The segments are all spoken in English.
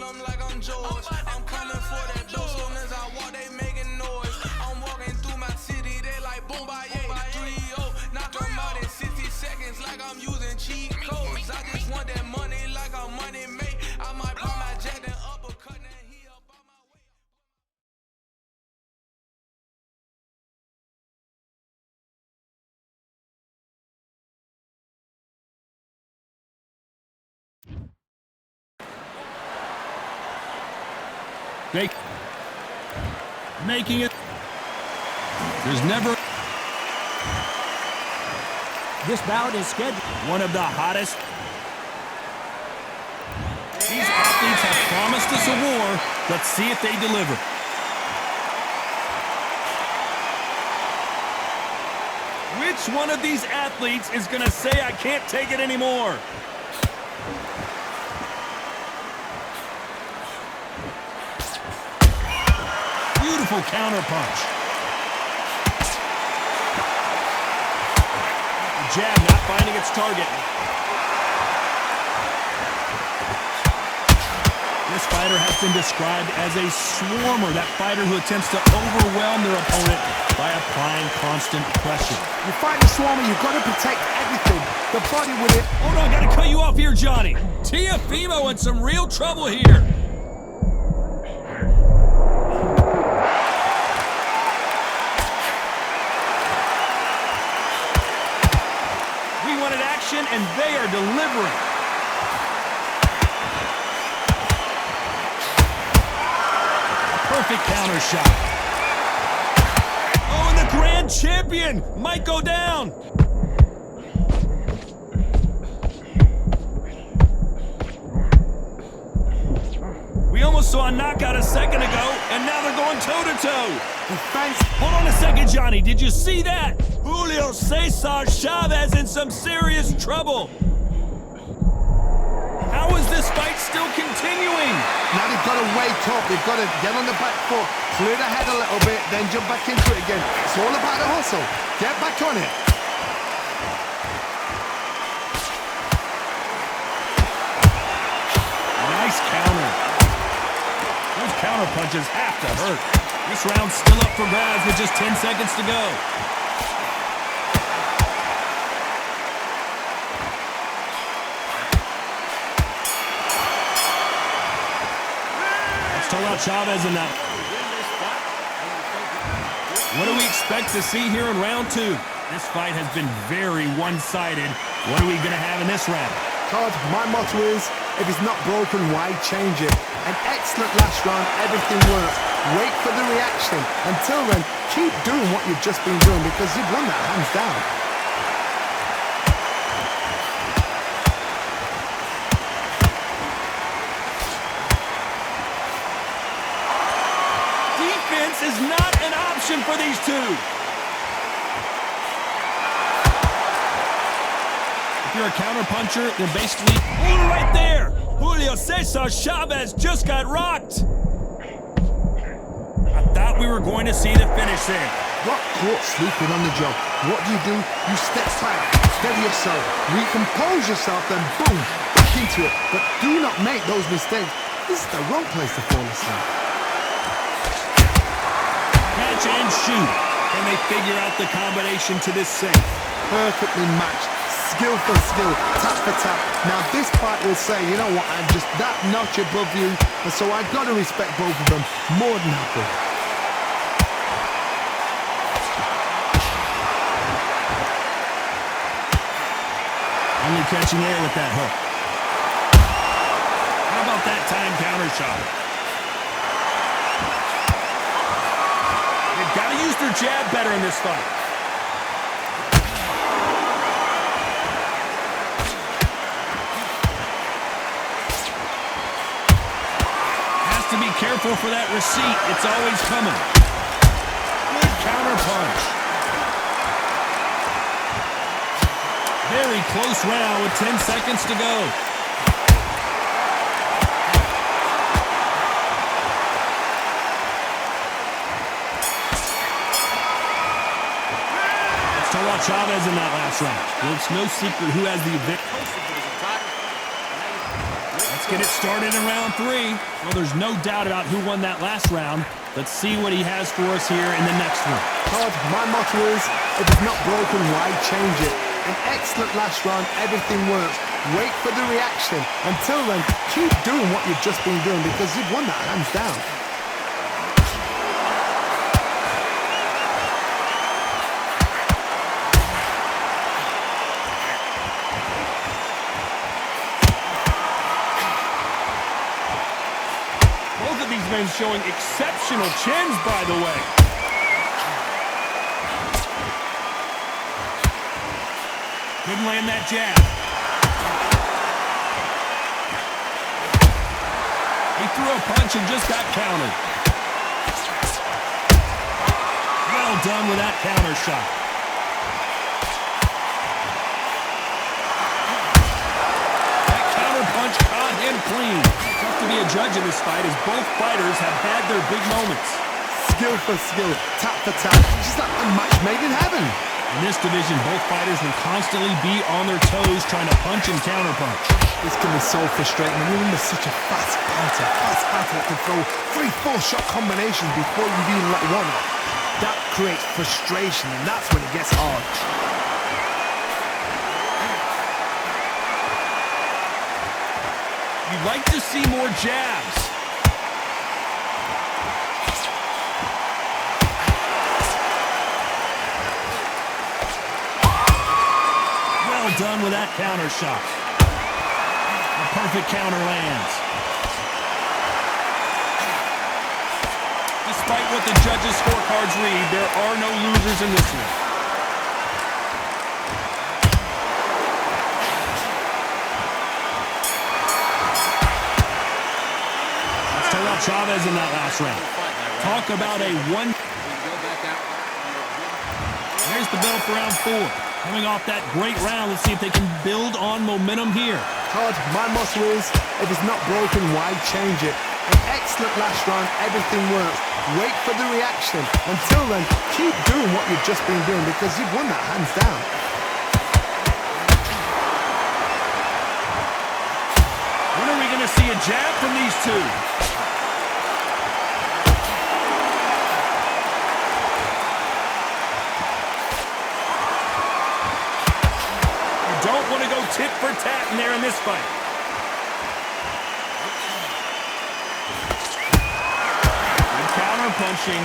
them like I'm George. I'm coming for that dough. Soon as I walk, they making noise. I'm walking through my city, they like boom, by 3-0. Knock them out in 60 seconds like I'm using cheat codes. I just want that money like I'm money made. I might buy my jet and uppercut and he up on my way. Making it. There's never. This bout is scheduled. One of the hottest. These athletes have promised us a war. Let's see if they deliver. Which one of these athletes is going to say, I can't take it anymore? Beautiful counter punch. The jab not finding its target. This fighter has been described as a swarmer, that fighter who attempts to overwhelm their opponent by applying constant pressure. You fight a swarmer, you've got to protect everything. The body with it. Hold on, gotta cut you off here, Johnny. Teofimo in some real trouble here. We wanted action, and they are delivering. Perfect counter shot. Oh, and the grand champion might go down. We almost saw a knockout a second ago, and now they're going toe-to-toe. Hold on a second, Johnny. Did you see that? Julio Cesar Chavez in some serious trouble. How is this fight still continuing? Now they've got to wake up. They've got to get on the back foot, clear the head a little bit, then jump back into it again. It's all about the hustle. Get back on it. Nice counter. Those counter punches have to hurt. This round's still up for grabs with just 10 seconds to go. Let's talk about Chavez in that. What do we expect to see here in round 2? This fight has been very one-sided. What are we going to have in this round? Todd, my motto is, if it's not broken, why change it? An excellent last round, everything works. Wait for the reaction. Until then, keep doing what you've just been doing because you've won that hands down. Defense is not an option for these two. If you're a counterpuncher, they're basically right there. Julio Cesar Chavez just got rocked. I thought we were going to see the finish there. Got caught sleeping on the job. What do? You step back, steady yourself, recompose yourself, then boom, back into it. But do not make those mistakes. This is the wrong place to fall asleep. Catch and shoot. Can they figure out the combination to this safe? Perfectly matched. Skill for skill, tap for tap. Now this fight will say, you know what, I'm just that notch above you, and so I've got to respect both of them. More than happy. Only catching air with that hook. How about that time counter shot? They've got to use their jab better in this fight. To be careful for that receipt. It's always coming. Good counter punch. Very close round with 10 seconds to go. Let's talk about Chavez in that last round. Well, it's no secret who has the victory. Let's get it started in round 3. Well, there's no doubt about who won that last round. Let's see what he has for us here in the next one. Todd, my motto is, if it's not broken, why change it? An excellent last round, everything works. Wait for the reaction. Until then, keep doing what you've just been doing because you've won that hands down. Both of these men showing exceptional chins, by the way. Couldn't land that jab. He threw a punch and just got countered. Well done with that counter shot. That counter punch caught him clean. Tough to be a judge in this fight as both fighters have had their big moments. Skill for skill, tap for tap, just like a match made in heaven. In this division, both fighters will constantly be on their toes trying to punch and counterpunch. This can be so frustrating when you're under such a fast fighter that can throw 3-4 shot combinations before you even let one off. That creates frustration, and that's when it gets hard. You'd like to see more jabs. Well done with that counter shot. A perfect counter lands. Despite what the judges' scorecards read, there are no losers in this one. Let's talk about Chavez in that last round. Talk about a one. There's the bell for round 4. Coming off that great round, let's see if they can build on momentum here. Todd, my motto is, if it's not broken, why change it? An excellent last round, everything works. Wait for the reaction. Until then, keep doing what you've just been doing because you've won that hands down. When are we going to see a jab from these two? Don't want to go tit for tat in there in this fight. Good counter punching.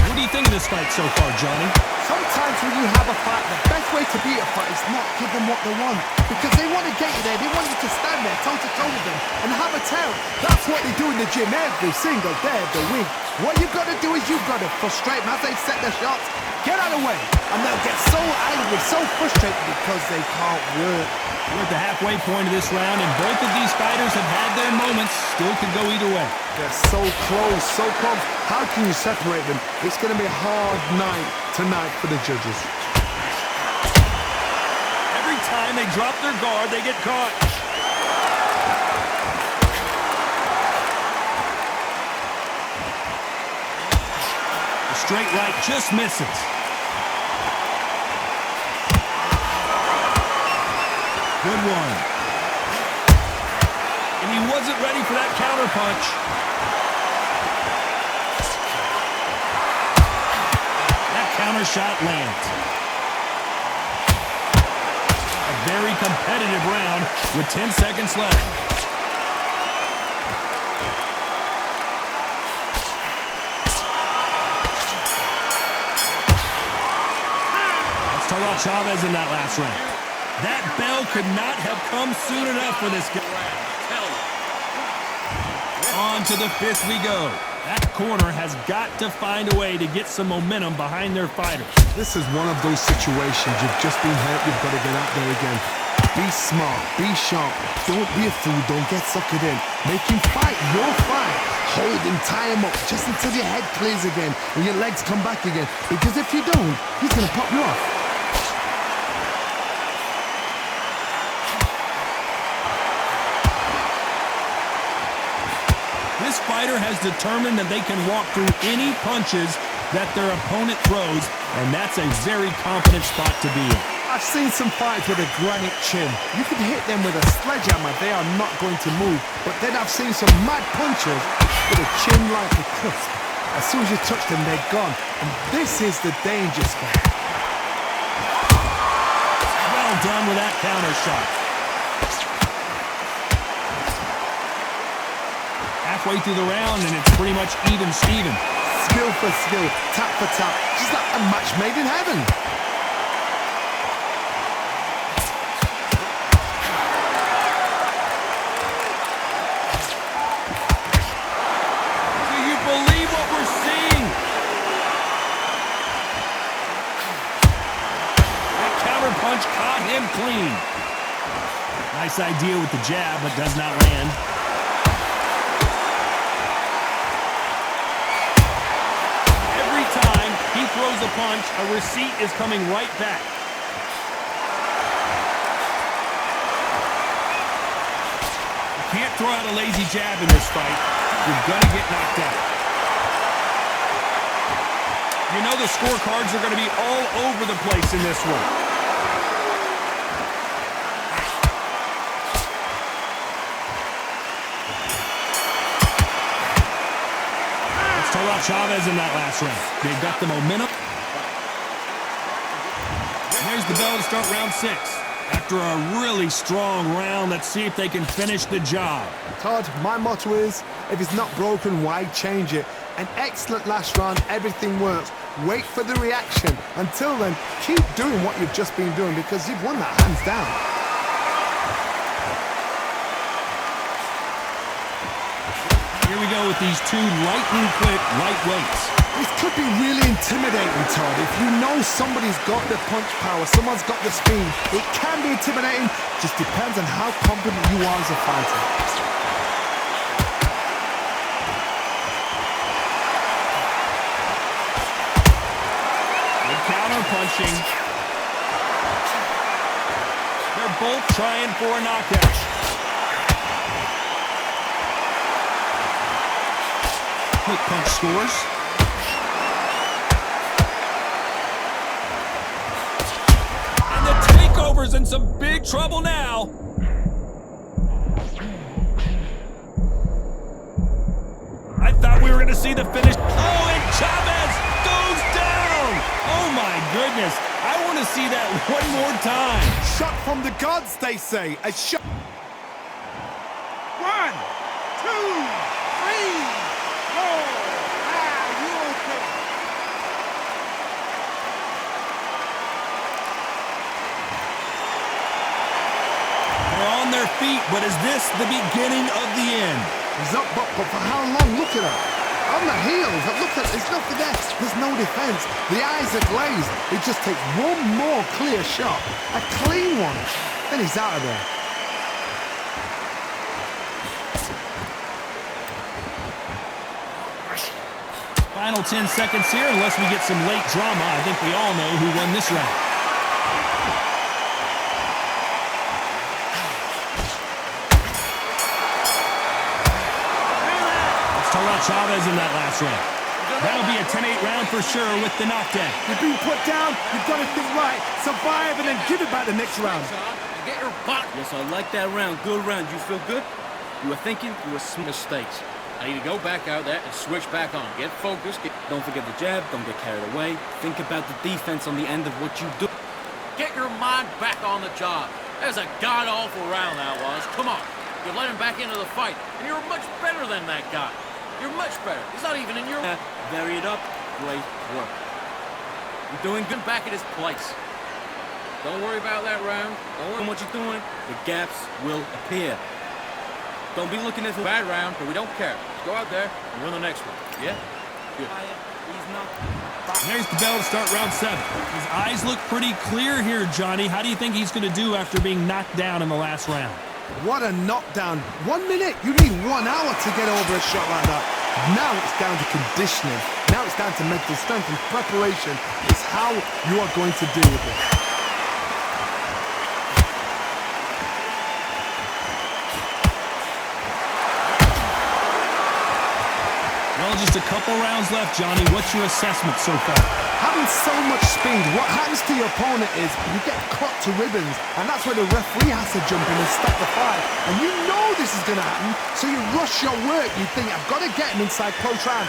What do you think of this fight so far, Johnny? Sometimes when you have a fight, the best way to beat a fight is not give them what they want. Because they want to get you there, they want you to stand there toe-to-toe with them and have a tear. That's what they do in the gym every single day of the week. What you've got to do is you've got to frustrate them as they set their shots. Get out of the way, and they'll get so angry, so frustrated because they can't work. We're at the halfway point of this round, and both of these fighters have had their moments. Still could go either way. They're so close, so close. How can you separate them? It's going to be a hard night tonight for the judges. Every time they drop their guard, they get caught. The straight right just misses. Good one. And he wasn't ready for that counter punch. That counter shot lands. A very competitive round with 10 seconds left. Let's talk about Chavez in that last round. That bell could not have come soon enough for this guy. On to the 5th we go. That corner has got to find a way to get some momentum behind their fighters. This is one of those situations. You've just been hurt. You've got to get out there again. Be smart. Be sharp. Don't be a fool. Don't get suckered in. Make him fight your fight. Hold him, tie him up just until your head clears again and your legs come back again. Because if you don't, he's going to pop you off. This fighter has determined that they can walk through any punches that their opponent throws, and that's a very confident spot to be in. I've seen some fights with a granite chin. You can hit them with a sledgehammer, they are not going to move. But then I've seen some mad punchers with a chin like a crisp. As soon as you touch them, they're gone. And this is the danger spot. Well done with that counter shot. Halfway through the round, and it's pretty much even Steven. Skill for skill, tap for tap. Just like a match made in heaven. Punch caught him clean. Nice idea with the jab, but does not land. Every time he throws a punch, a receipt is coming right back. You can't throw out a lazy jab in this fight. You're gonna get knocked out. You know the scorecards are gonna be all over the place in this one. Chavez in that last round. They've got the momentum. There's the bell to start round 6. After a really strong round, let's see if they can finish the job. Todd, my motto is, if it's not broken, why change it? An excellent last round, everything works. Wait for the reaction. Until then, keep doing what you've just been doing because you've won that hands down. Here we go with these two lightning-quick lightweights. This could be really intimidating, Todd. If you know somebody's got the punch power, someone's got the speed, it can be intimidating. Just depends on how confident you are as a fighter. Good counter-punching. They're both trying for a knockout. Quick punch scores. And the takeover's in some big trouble now. I thought we were going to see the finish. Oh, and Chavez goes down. Oh, my goodness. I want to see that one more time. Shot from the gods, they say. A shot. 1, 2, 3. On their feet, but is this the beginning of the end? He's up, but for how long? Look at her. On the heels, look at, there's nothing there. There's no defense. The eyes are glazed. It just takes one more clear shot. A clean one. Then he's out of there. Final 10 seconds here, unless we get some late drama. I think we all know who won this round. Chavez in that last round. That'll be a 10-8 round for sure with the knockdown. You've been put down, you've got to think right, survive, and then give it back the next round. Get your butt. Yes, I like that round. Good round. You feel good? You were thinking, you were some mistakes. I need to go back out there and switch back on. Get focused. Don't forget the jab. Don't get carried away. Think about the defense on the end of what you do. Get your mind back on the job. That was a god-awful round, that was. Come on. You let him back into the fight, and you're much better than that guy. You're much better. He's not even in your... Vary it up. Great work. You're doing good back at his place. Don't worry about that round. Don't worry about what you're doing. The gaps will appear. Don't be looking at the bad round, but we don't care. Just go out there and win the next one. Yeah? Good. There's the bell to start round 7. His eyes look pretty clear here, Johnny. How do you think he's going to do after being knocked down in the last round? What a knockdown. 1 minute. You need 1 hour to get over a shot like that. Now it's down to conditioning. Now it's down to mental strength and preparation. It's how you are going to deal with it. Well, just a couple rounds left, Johnny. What's your assessment so far? Having so much speed, what happens to your opponent is you get clocked to ribbons, and that's where the referee has to jump in and stop the fight. And you know this is going to happen, so you rush your work. You think, I've got to get him inside close round.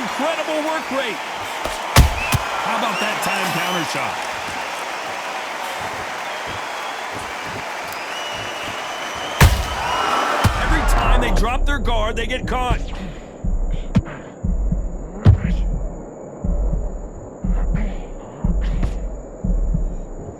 Incredible work rate. How about that time counter shot? Every time they drop their guard, they get caught.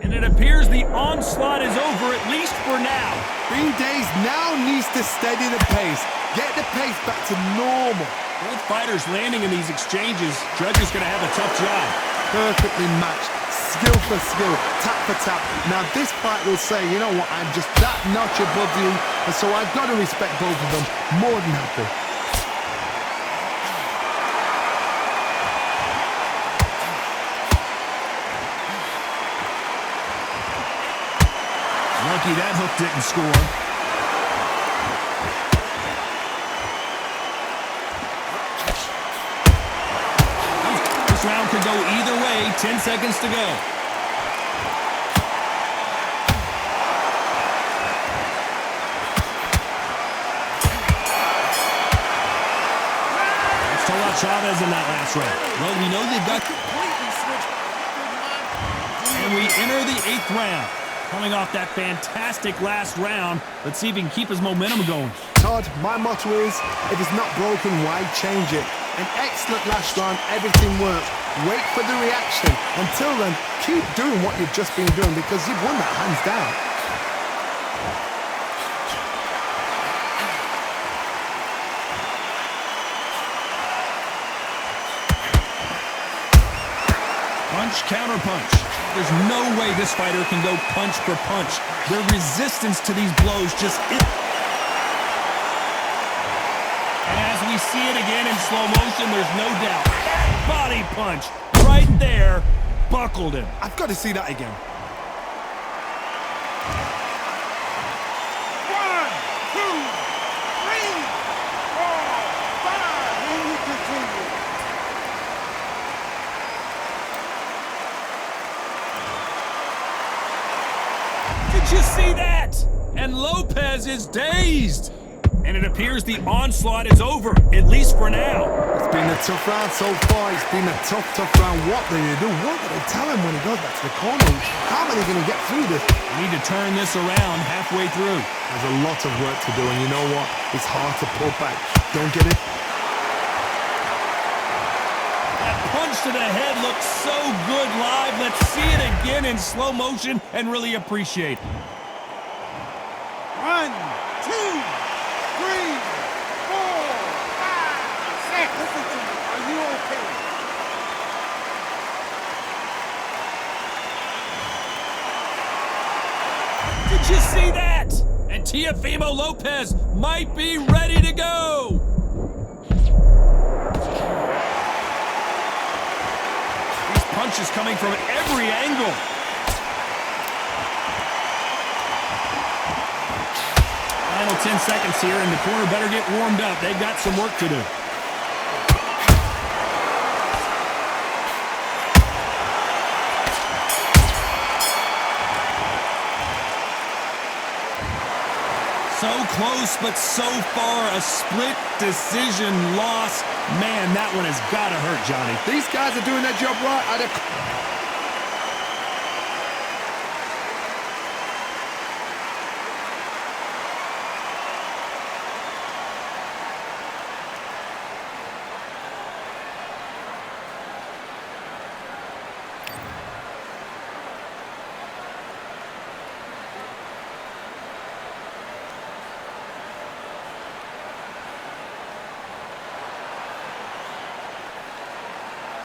And it appears the onslaught is over, at least for now. Bean Days now needs to steady the pace. Get the pace back to normal. Both fighters landing in these exchanges. Judge is going to have a tough job. Perfectly matched, skill for skill, tap for tap. Now this fight will say, you know what, I'm just that notch above you, and so I've got to respect both of them more than happy. Lucky that hook didn't score. Round could go either way. 10 seconds to go. Let's talk about Chavez in that last round. Well, we know they've got completely switched. And we enter the 8th round. Coming off that fantastic last round, let's see if he can keep his momentum going. Todd, my motto is, if it's not broken, why change it? An excellent last round, everything works. Wait for the reaction. Until then, keep doing what you've just been doing because you've won that hands down. Punch, counter punch. There's no way this fighter can go punch for punch. Their resistance to these blows just isn't. And as we see it again in slow motion, there's no doubt. Body punch right there buckled him. I've got to see that again. 1, 2, 3, 4, 5, and you continue. Did you see that? And Lopez is dazed. And it appears the onslaught is over, at least for now. It's been a tough round so far. It's been a tough round. What do they do? What do they tell him when he goes back to the corner? How are they going to get through this? We need to turn this around halfway through. There's a lot of work to do, and you know what? It's hard to pull back. Don't get it? That punch to the head looks so good live. Let's see it again in slow motion and really appreciate it. 1, 2, 3, 4, 5, 6. Listen to me. Are you okay? Did you see that? And Teofimo Lopez might be ready to go. These punches coming from every angle. Final 10 seconds here, and the corner better get warmed up. They've got some work to do. So close, but so far a split decision loss. Man, that one has got to hurt, Johnny. These guys are doing their job right.